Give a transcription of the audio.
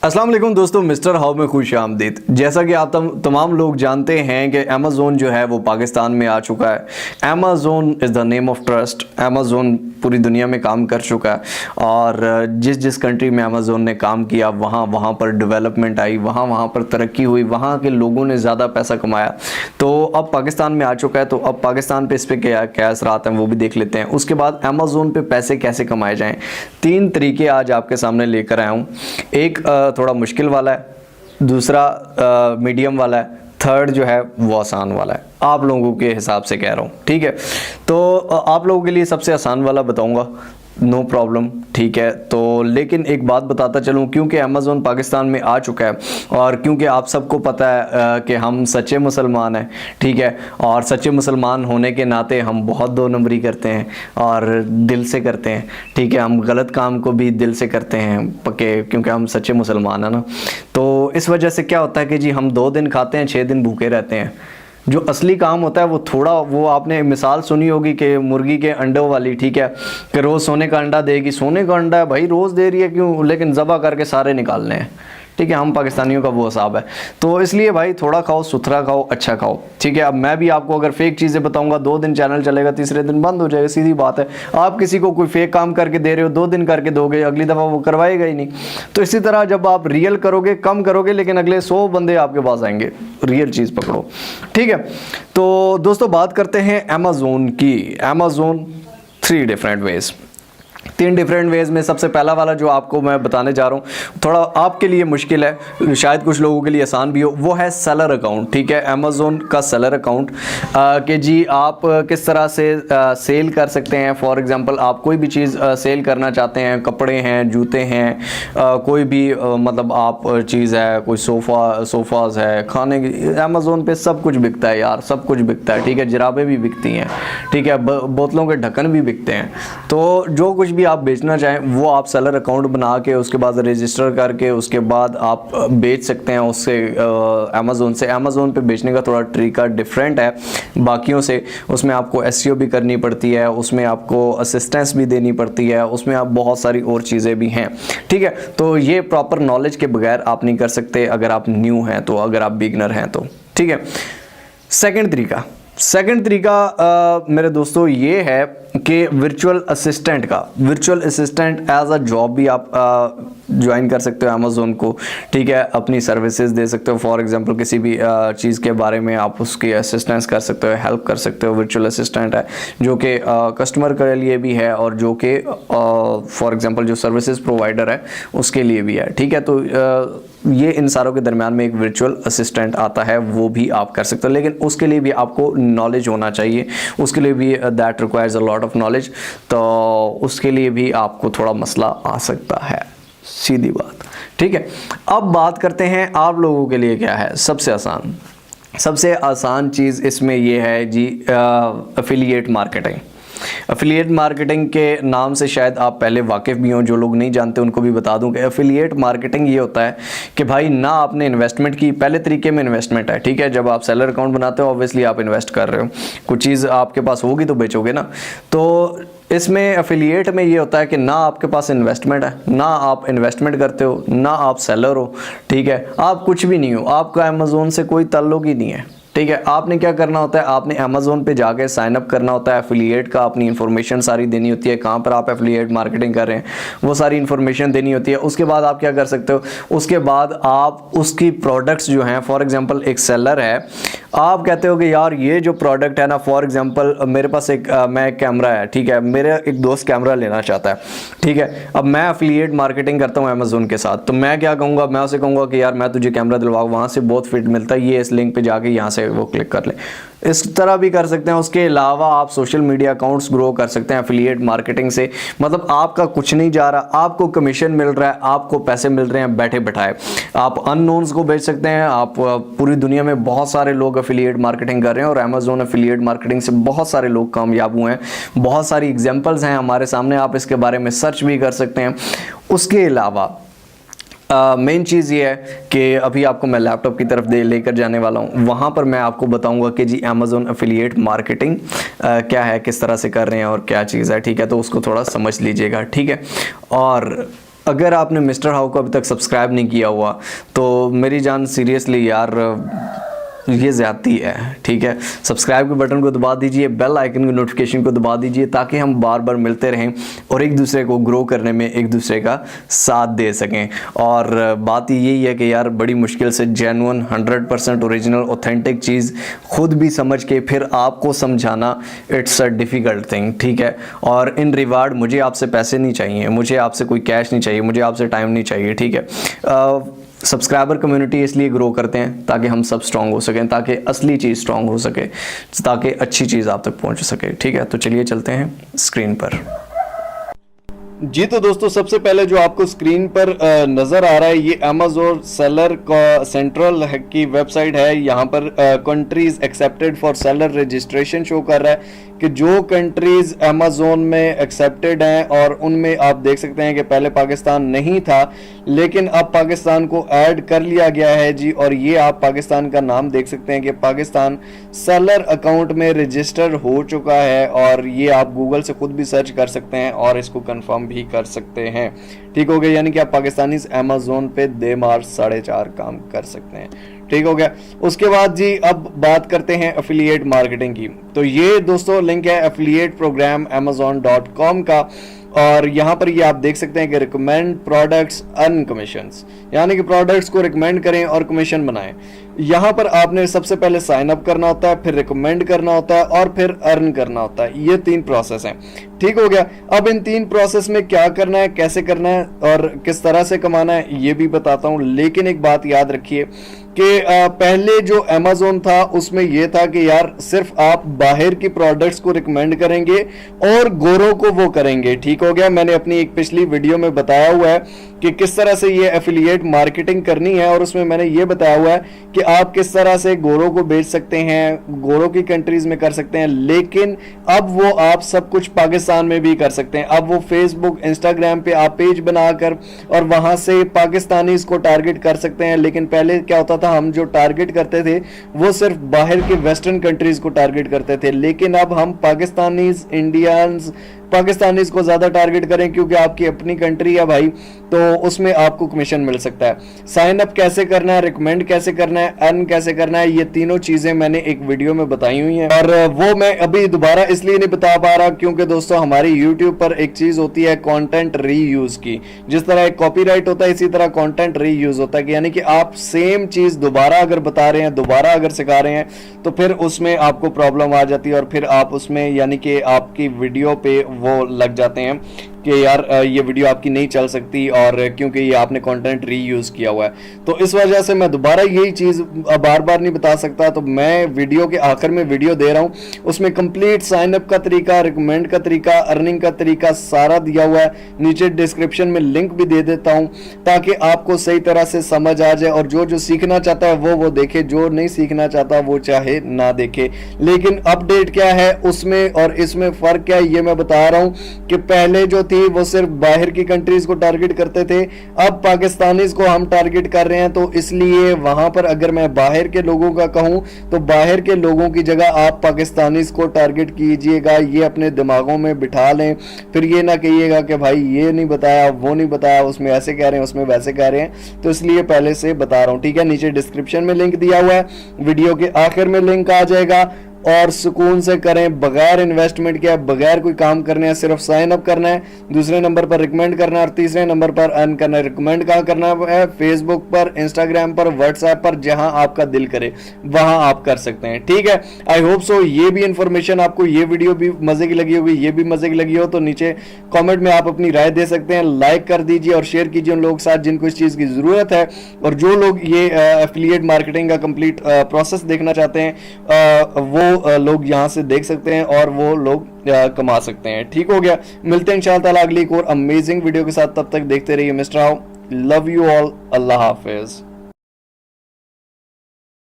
अस्सलाम वालेकुम दोस्तों, मिस्टर हाउ में खुश आमदीद। जैसा कि आप तमाम लोग जानते हैं कि अमेज़ोन जो है वो पाकिस्तान में आ चुका है। Amazon is the name of trust. Amazon पूरी दुनिया में काम कर चुका है और जिस जिस कंट्री में अमेज़ोन ने काम किया वहाँ पर डेवलपमेंट आई, वहाँ पर तरक्की हुई, वहाँ के लोगों ने ज़्यादा पैसा कमाया। तो अब पाकिस्तान में आ चुका है, तो अब पाकिस्तान पे इस पर क्या असरात हैं वो भी देख लेते हैं। उसके बाद अमेज़ोन पे पैसे कैसे कमाए जाएँ, 3 तरीके आज आपके सामने लेकर आया हूँ। एक थोड़ा मुश्किल वाला है, दूसरा मीडियम वाला है, थर्ड जो है वो आसान वाला है। आप लोगों के हिसाब से कह रहा हूँ, ठीक है। तो आप लोगों के लिए सबसे आसान वाला बताऊँगा, नो प्रॉब्लम, ठीक है। तो लेकिन एक बात बताता चलूँ, क्योंकि अमेज़ोन पाकिस्तान में आ चुका है और क्योंकि आप सबको पता है कि हम सच्चे मुसलमान हैं, ठीक है। और सच्चे मुसलमान होने के नाते हम बहुत 2 नंबरी करते हैं और दिल से करते हैं, ठीक है। हम गलत काम को भी दिल से करते हैं पक्के, क्योंकि हम सच्चे मुसलमान हैं ना। तो इस वजह से क्या होता है कि जी हम 2 दिन खाते हैं, 6 दिन भूखे रहते हैं। जो असली काम होता है वो थोड़ा, वो आपने मिसाल सुनी होगी कि मुर्गी के अंडों वाली, ठीक है, कि रोज़ सोने का अंडा देगी। सोने का अंडा है भाई, रोज़ दे रही है क्यों, लेकिन ज़बह करके सारे निकालने हैं, ठीक है। हम पाकिस्तानियों का वो हिसाब है। तो इसलिए भाई थोड़ा खाओ, सुथरा खाओ, अच्छा खाओ, ठीक है। अब मैं भी आपको अगर फेक चीज़ें बताऊंगा, 2 दिन चैनल चलेगा, तीसरे दिन बंद हो जाएगा, सीधी बात है। आप किसी को कोई फेक काम करके दे रहे हो, 2 दिन करके दोगे, अगली दफ़ा वो करवाएगा ही नहीं। तो इसी तरह जब आप रियल करोगे, कम करोगे, लेकिन अगले 100 बंदे आपके पास आएंगे। रियल चीज़ पकड़ो, ठीक है। तो दोस्तों बात करते हैं अमेज़ोन की। Amazon 3 different ways, 3 different ways में सबसे पहला वाला जो आपको मैं बताने जा रहा हूँ, थोड़ा आपके लिए मुश्किल है, शायद कुछ लोगों के लिए आसान भी हो, वो है सेलर अकाउंट, ठीक है। अमेज़ोन का सेलर अकाउंट कि जी आप किस तरह से सेल कर सकते हैं। फॉर एग्जांपल आप कोई भी चीज़ सेल करना चाहते हैं, कपड़े हैं, जूते हैं, कोई भी मतलब आप चीज़ है, कोई सोफ़ाज़ है, खाने की, अमेज़ोन पे सब कुछ बिकता है यार, सब कुछ बिकता है, ठीक है। जुराबें भी बिकती हैं, ठीक है, बोतलों के ढक्कन भी बिकते हैं। तो जो कुछ भी आप बेचना चाहें वो आप सेलर अकाउंट बना के उसके बाद रजिस्टर करके उसके बाद आप बेच सकते हैं उससे अमेज़ोन से। अमेज़ोन पे बेचने का थोड़ा तरीका डिफरेंट है बाकियों से। उसमें आपको एसईओ भी करनी पड़ती है, उसमें आपको असिस्टेंस भी देनी पड़ती है, उसमें आप बहुत सारी और चीज़ें भी हैं, ठीक है। तो ये प्रॉपर नॉलेज के बगैर आप नहीं कर सकते अगर आप न्यू हैं तो, अगर आप बिगनर हैं तो, ठीक है। सेकंड तरीका मेरे दोस्तों ये है कि virtual assistant as a job भी आप ज्वाइन कर सकते हो अमेज़ोन को, ठीक है। अपनी सर्विसेज दे सकते हो। फॉर एग्जांपल किसी भी चीज़ के बारे में आप उसकी असिस्टेंस कर सकते हो, हेल्प कर सकते हो। वर्चुअल असिस्टेंट है जो कि कस्टमर के लिए भी है और जो कि फॉर एग्जांपल जो सर्विसेज प्रोवाइडर है उसके लिए भी है, ठीक है। तो ये इन सारों के दरमियान में एक वर्चुअल असिस्टेंट आता है, वो भी आप कर सकते हो, लेकिन उसके लिए भी आपको नॉलेज होना चाहिए। उसके लिए भी that requires a lot of knowledge. तो उसके लिए भी आपको थोड़ा मसला आ सकता है, सीधी बात, ठीक है। अब बात करते हैं आप लोगों के लिए क्या है सबसे आसान चीज़ इसमें ये है जी, एफिलिएट मार्केटिंग। एफिलिएट मार्केटिंग के नाम से शायद आप पहले वाकिफ़ भी हों, जो लोग नहीं जानते उनको भी बता दूं कि एफिलिएट मार्केटिंग ये होता है कि भाई ना आपने इन्वेस्टमेंट की, पहले तरीके में इन्वेस्टमेंट है, ठीक है। जब आप सेलर अकाउंट बनाते हो ऑब्वियसली आप इन्वेस्ट कर रहे हो, कुछ चीज़ आपके पास होगी तो बेचोगे ना। तो इसमें एफिलिएट में ये होता है कि ना आपके पास इन्वेस्टमेंट है, ना आप इन्वेस्टमेंट करते हो, ना आप सेलर हो, ठीक है। आप कुछ भी नहीं हो, आपका अमेज़ोन से कोई ताल्लुक ही नहीं है, ठीक है। आपने क्या करना होता है, आपने अमेज़ोन पे जाके साइन अप करना होता है। एफिलिएट का अपनी इन्फॉर्मेशन सारी देनी होती है, कहाँ पर आप एफिलिएट मार्केटिंग कर रहे हैं वो सारी इन्फॉर्मेशन देनी होती है। उसके बाद आप क्या कर सकते हो, उसके बाद आप उसकी प्रोडक्ट्स जो हैं, फॉर एग्जांपल एक सेलर है, आप कहते हो कि यार ये जो प्रोडक्ट है ना, फॉर एग्जांपल मेरे पास एक कैमरा है, ठीक है, मेरा एक दोस्त कैमरा लेना चाहता है, ठीक है। अब मैं एफिलिएट मार्केटिंग करता हूँ अमेज़ोन के साथ, तो मैं क्या कहूँगा, मैं उसे कहूँगा कि यार मैं तुझे कैमरा दिलवाऊँ, वहाँ से बहुत फिट मिलता है, ये इस लिंक पे जाके यहाँ से वो क्लिक कर ले। इस तरह भी कर सकते हैं। उसके अलावा आप सोशल मीडिया अकाउंट्स ग्रो कर सकते हैं एफिलिएट मार्केटिंग से। मतलब आपका कुछ नहीं जा रहा, आपको कमीशन मिल रहा है, आपको पैसे मिल रहे हैं बैठे बैठाए। आप अननोन्स को बेच सकते हैं। आप पूरी दुनिया में बहुत सारे लोग एफिलिएट मार्केटिंग कर रहे हैं और अमेज़ोन एफिलिएट मार्केटिंग से बहुत सारे लोग कामयाब हुए हैं। बहुत सारी एग्जांपल्स हैं हमारे सामने, आप इसके बारे में सर्च भी कर सकते हैं। उसके अलावा मेन चीज़ ये है कि अभी आपको मैं लैपटॉप की तरफ लेकर जाने वाला हूँ, वहाँ पर मैं आपको बताऊँगा कि जी अमेज़ोन एफिलिएट मार्केटिंग क्या है, किस तरह से कर रहे हैं और क्या चीज़ है, ठीक है। तो उसको थोड़ा समझ लीजिएगा, ठीक है। और अगर आपने मिस्टर हाउ को अभी तक सब्सक्राइब नहीं किया हुआ तो मेरी जान सीरियसली यार ये ज़्यादती है, ठीक है। सब्सक्राइब के बटन को दबा दीजिए, बेल आइकन की नोटिफिकेशन को दबा दीजिए, ताकि हम बार बार मिलते रहें और एक दूसरे को ग्रो करने में एक दूसरे का साथ दे सकें। और बात यही है कि यार बड़ी मुश्किल से जेन्युइन 100% ओरिजिनल ऑथेंटिक चीज़ खुद भी समझ के फिर आपको समझाना, इट्स अ डिफ़िकल्ट थिंग, ठीक है। और इन रिवार्ड मुझे आपसे पैसे नहीं चाहिए, मुझे आपसे कोई कैश नहीं चाहिए, मुझे आपसे टाइम नहीं चाहिए, ठीक है। सब्सक्राइबर कम्युनिटी इसलिए ग्रो करते हैं ताकि हम सब स्ट्रॉन्ग हो सकें, ताकि असली चीज़ स्ट्रॉन्ग हो सके, ताकि अच्छी चीज़ आप तक पहुंच सके, ठीक है। तो चलिए चलते हैं स्क्रीन पर। जी तो दोस्तों, सबसे पहले जो आपको स्क्रीन पर नज़र आ रहा है ये अमेज़न सेलर का सेंट्रल की वेबसाइट है। यहाँ पर countries accepted for seller registration show कर रहा है कि जो कंट्रीज अमेज़न में एक्सेप्टेड हैं, और उनमें आप देख सकते हैं कि पहले पाकिस्तान नहीं था, लेकिन अब पाकिस्तान को ऐड कर लिया गया है जी। और ये आप पाकिस्तान का नाम देख सकते हैं कि पाकिस्तान सेलर अकाउंट में रजिस्टर हो चुका है, और ये आप गूगल से खुद भी सर्च कर सकते हैं और इसको कंफर्म भी कर सकते हैं, ठीक हो गया। यानी कि आप पाकिस्तानी अमेज़न पे देमार 4.5 काम कर सकते हैं, ठीक हो गया। उसके बाद जी अब बात करते हैं एफिलिएट मार्केटिंग की। तो ये दोस्तों लिंक है एफिलिएट प्रोग्राम amazon.com का, और यहाँ पर ये आप देख सकते हैं कि रिकमेंड प्रोडक्ट्स अर्न कमीशंस, यानी कि प्रोडक्ट्स को रिकमेंड करें और कमीशन बनाएं। यहाँ पर आपने सबसे पहले साइन अप करना होता है, फिर रिकमेंड करना होता है और फिर अर्न करना होता है। ये 3 प्रोसेस हैं, ठीक हो गया। अब इन 3 प्रोसेस में क्या करना है, कैसे करना है और किस तरह से कमाना है ये भी बताता हूँ। लेकिन एक बात याद रखिए कि पहले जो अमेज़न था उसमें यह था कि यार सिर्फ आप बाहर की प्रोडक्ट्स को रिकमेंड करेंगे और गोरों को वो करेंगे, ठीक हो गया। मैंने अपनी एक पिछली वीडियो में बताया हुआ है कि किस तरह से ये एफिलिएट मार्केटिंग करनी है, और उसमें मैंने ये बताया हुआ है कि आप किस तरह से गोरों को बेच सकते हैं, गोरों की कंट्रीज में कर सकते हैं। लेकिन अब वो आप सब कुछ पाकिस्तान में भी कर सकते हैं। अब वो फेसबुक इंस्टाग्राम पे आप पेज बनाकर और वहां से पाकिस्तानी को टारगेट कर सकते हैं। लेकिन पहले क्या होता था, हम जो टारगेट करते थे वो सिर्फ बाहर के वेस्टर्न कंट्रीज को टारगेट करते थे, लेकिन अब हम पाकिस्तानीज, इंडियंस, पाकिस्तानीज को ज्यादा टारगेट करें क्योंकि आपकी अपनी कंट्री है भाई, तो उसमें आपको कमीशन मिल सकता है। साइन अप कैसे करना है, रिकमेंड कैसे करना है, अर्न कैसे करना है, ये तीनों चीजें मैंने एक वीडियो में बताई हुई हैं, और वो मैं अभी दोबारा इसलिए नहीं बता पा रहा क्योंकि दोस्तों हमारी YouTube पर एक चीज होती है कंटेंट रीयूज की। जिस तरह एक कॉपीराइट होता है, इसी तरह कंटेंट रीयूज होता है, यानी कि आप सेम चीज दोबारा अगर बता रहे हैं, दोबारा अगर सिखा रहे हैं, तो फिर उसमें आपको प्रॉब्लम आ जाती है, और फिर आप उसमें यानी कि आपकी वीडियो पे वो लग जाते हैं कि यार ये वीडियो आपकी नहीं चल सकती, और क्योंकि ये आपने कंटेंट रीयूज किया हुआ है। तो इस वजह से मैं दोबारा यही चीज़ बार बार नहीं बता सकता, तो मैं वीडियो के आखिर में वीडियो दे रहा हूँ, उसमें कंप्लीट साइन अप का तरीका, रिकमेंड का तरीका, अर्निंग का तरीका सारा दिया हुआ है। नीचे डिस्क्रिप्शन में लिंक भी दे देता हूँ ताकि आपको सही तरह से समझ आ जाए, और जो जो सीखना चाहता है वो देखे, जो नहीं सीखना चाहता वो चाहे ना देखे। लेकिन अपडेट क्या है उसमें और इसमें फ़र्क क्या है ये मैं बता रहा हूँ कि पहले जो थी वो सिर्फ बाहर की कंट्रीज को टारगेट करते थे, अब पाकिस्तानीज को हम टारगेट कर रहे हैं। तो इसलिए वहां पर अगर मैं बाहर के लोगों का कहूं तो बाहर के लोगों की जगह आप पाकिस्तानीज को टारगेट कीजिएगा, ये अपने दिमागों में बिठा लें। फिर ये ना कहिएगा कि भाई ये नहीं बताया, वो नहीं बताया, उसमें ऐसे कह रहे हैं, उसमें वैसे कह रहे हैं। तो इसलिए पहले से बता रहा हूं, ठीक है। नीचे डिस्क्रिप्शन में लिंक दिया हुआ है, वीडियो के आखिर में लिंक आ जाएगा, और सुकून से करें, बगैर इन्वेस्टमेंट के, बगैर कोई काम करने हैं, सिर्फ साइन अप करना है, दूसरे नंबर पर रिकमेंड करना है, और तीसरे नंबर पर अर्न करना है। रिकमेंड कहाँ करना है? फेसबुक पर, इंस्टाग्राम पर, व्हाट्सएप पर, जहां आपका दिल करे वहां आप कर सकते हैं, ठीक है। आई होप सो ये भी इंफॉर्मेशन आपको, ये वीडियो भी मजे की लगी होगी, ये भी मजे की लगी हो तो नीचे कॉमेंट में आप अपनी राय दे सकते हैं। लाइक कर दीजिए और शेयर कीजिए उन लोगों के साथ जिनको इस चीज़ की ज़रूरत है, और जो लोग ये एफिलिएट मार्केटिंग का कंप्लीट प्रोसेस देखना चाहते हैं वो लोग यहाँ से देख सकते हैं और वो लोग कमा सकते हैं, ठीक हो गया। मिलते हैं इंशाअल्लाह ताला अगली एक और अमेजिंग वीडियो के साथ, तब तक देखते रहिए mister how. Love you all, Allah Hafiz.